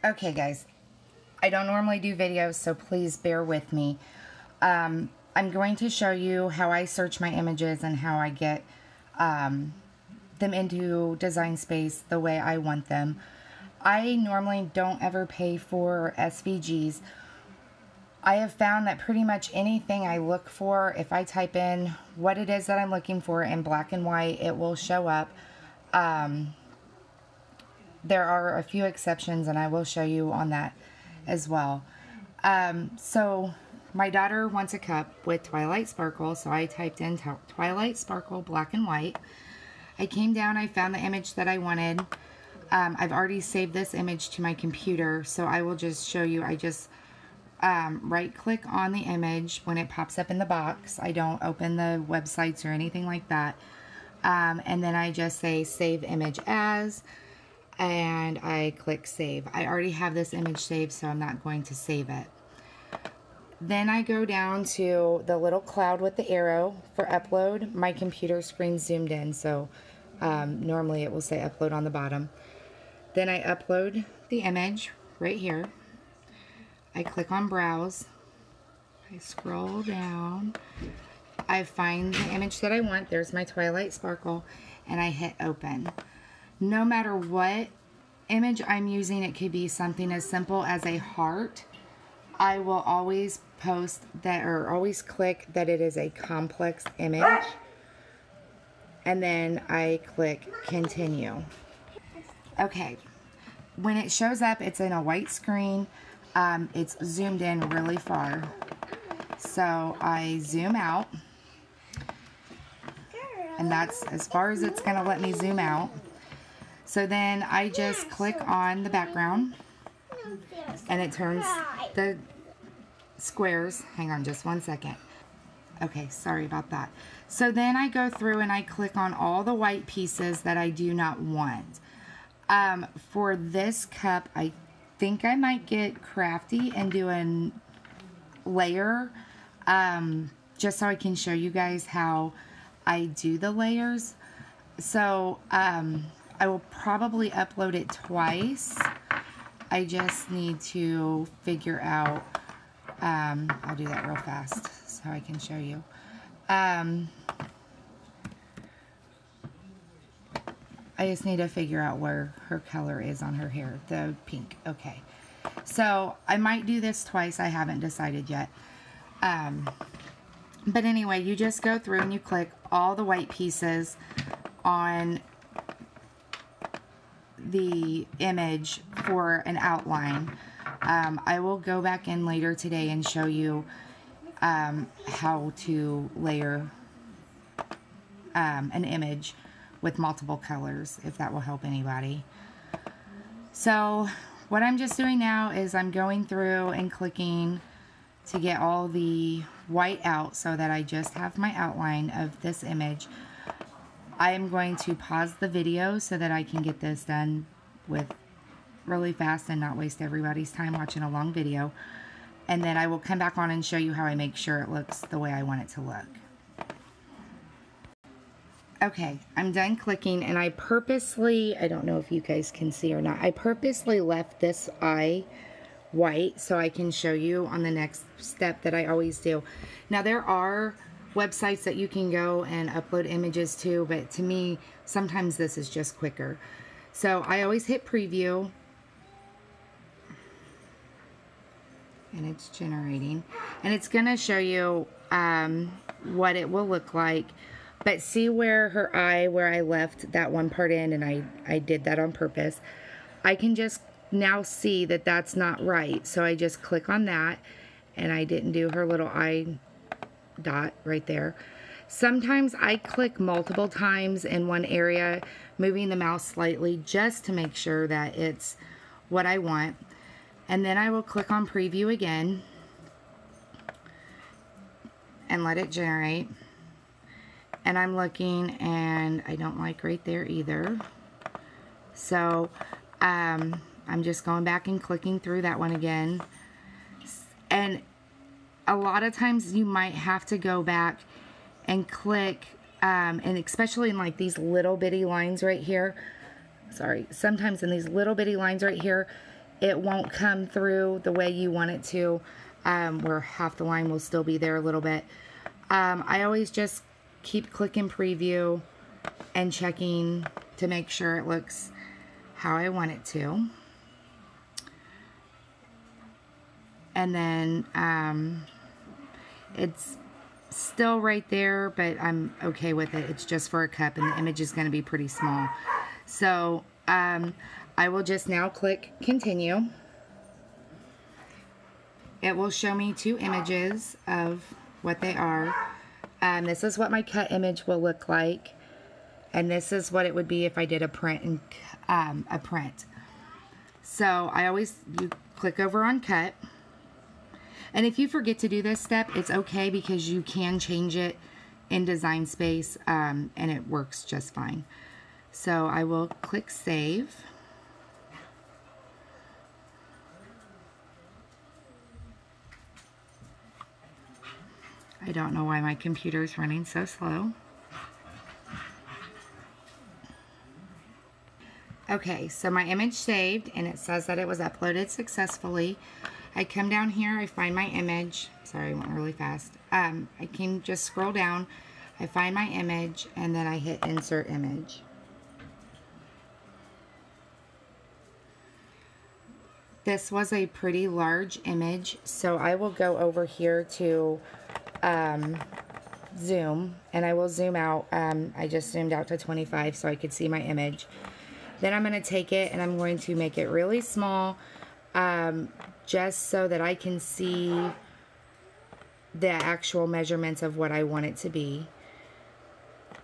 Okay guys, I don't normally do videos, so please bear with me. I'm going to show you how I search my images and how I get them into Design Space the way I want them. I normally don't ever pay for SVGs. I have found that pretty much anything I look for, if I type in what it is that I'm looking for in black and white, it will show up. There are a few exceptions, and I will show you on that as well. So my daughter wants a cup with Twilight Sparkle, so I typed in Twilight Sparkle black and white. I came down, I found the image that I wanted. I've already saved this image to my computer, so I will just show you. I just right click on the image when it pops up in the box. I don't open the websites or anything like that. And then I just say save image as, and I click save. I already have this image saved, so I'm not going to save it. Then I go down to the little cloud with the arrow for upload. My computer screen zoomed in, so normally it will say upload on the bottom. Then I upload the image right here. I click on browse. I scroll down. I find the image that I want. There's my Twilight Sparkle, and I hit open. No matter what image I'm using, it could be something as simple as a heart. I will always post that, or always click that it is a complex image, and then I click continue. Okay, when it shows up, it's in a white screen. It's zoomed in really far, so I zoom out, and that's as far as it's going to let me zoom out. So then I just click on the background, and it turns the squares. Hang on just one second. Okay, sorry about that. So then I go through and I click on all the white pieces that I do not want. For this cup, I think I might get crafty and do a layer, just so I can show you guys how I do the layers. So I will probably upload it twice. I just need to figure out, I'll do that real fast so I can show you. I just need to figure out where her color is on her hair, the pink. Okay, so I might do this twice. I haven't decided yet. But anyway, you just go through and you click all the white pieces on the image for an outline. I will go back in later today and show you how to layer an image with multiple colors, if that will help anybody. So what I'm just doing now is I'm going through and clicking to get all the white out so that I just have my outline of this image. I am going to pause the video so that I can get this done with really fast and not waste everybody's time watching a long video. And then I will come back on and show you how I make sure it looks the way I want it to look. Okay, I'm done clicking, and I purposely, I don't know if you guys can see or not, I purposely left this eye white so I can show you on the next step that I always do. Now there are websites that you can go and upload images to, but to me, sometimes this is just quicker. So I always hit preview, and it's generating, and it's gonna show you what it will look like. But see where her eye, where I left that one part in, and I did that on purpose. I can just now see that that's not right. So I just click on that, and I didn't do her little eye dot right there. Sometimes I click multiple times in one area, moving the mouse slightly just to make sure that it's what I want. And then I will click on preview again and let it generate. And I'm looking, and I don't like right there either. So I'm just going back and clicking through that one again. And a lot of times you might have to go back and click, and especially in like these little bitty lines right here. Sorry, sometimes in these little bitty lines right here, it won't come through the way you want it to, where half the line will still be there a little bit. I always just keep clicking preview and checking to make sure it looks how I want it to. And then it's still right there, but I'm okay with it. It's just for a cup, and the image is going to be pretty small. So I will just now click continue. It will show me 2 images of what they are. This is what my cut image will look like, and this is what it would be if I did a print and a print. So you click over on cut, and if you forget to do this step, it's okay, because you can change it in Design Space, and it works just fine. So I will click save. I don't know why my computer is running so slow. Okay, so my image saved, and it says that it was uploaded successfully. I come down here, I find my image. Sorry, I went really fast. I can just scroll down, I find my image, and then I hit insert image. This was a pretty large image, so I will go over here to zoom, and I will zoom out. I just zoomed out to 25 so I could see my image. Then I'm going to take it and I'm going to make it really small, just so that I can see the actual measurements of what I want it to be.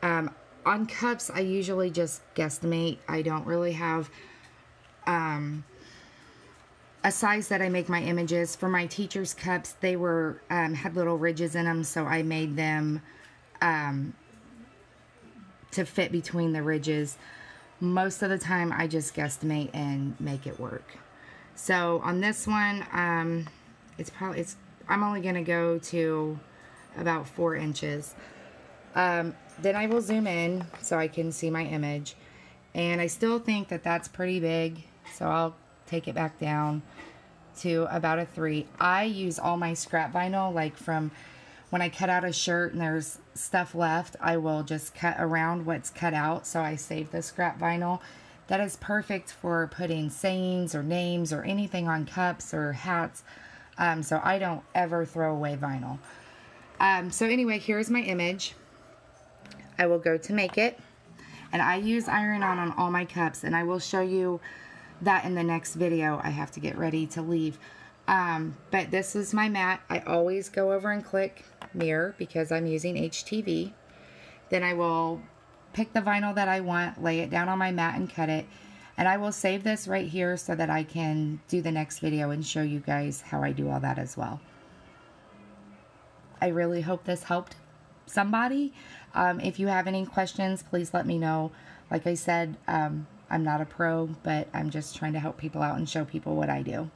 On cups, I usually just guesstimate. I don't really have a size that I make my images. For my teacher's cups, they were had little ridges in them, so I made them to fit between the ridges. Most of the time, I just guesstimate and make it work. So on this one, I'm only going to go to about 4 inches. Then I will zoom in so I can see my image, and I still think that that's pretty big, so I'll take it back down to about a 3. I use all my scrap vinyl, like from when I cut out a shirt and there's stuff left, I will just cut around what's cut out, so I save the scrap vinyl. That is perfect for putting sayings or names or anything on cups or hats, so I don't ever throw away vinyl. So anyway, here's my image. I will go to make it, and I use iron-on all my cups, and I will show you that in the next video. I have to get ready to leave. But this is my mat. I always go over and click mirror because I'm using HTV. Then I will pick the vinyl that I want, lay it down on my mat and cut it. And I will save this right here so that I can do the next video and show you guys how I do all that as well. I really hope this helped somebody. If you have any questions, please let me know. Like I said, I'm not a pro, but I'm just trying to help people out and show people what I do.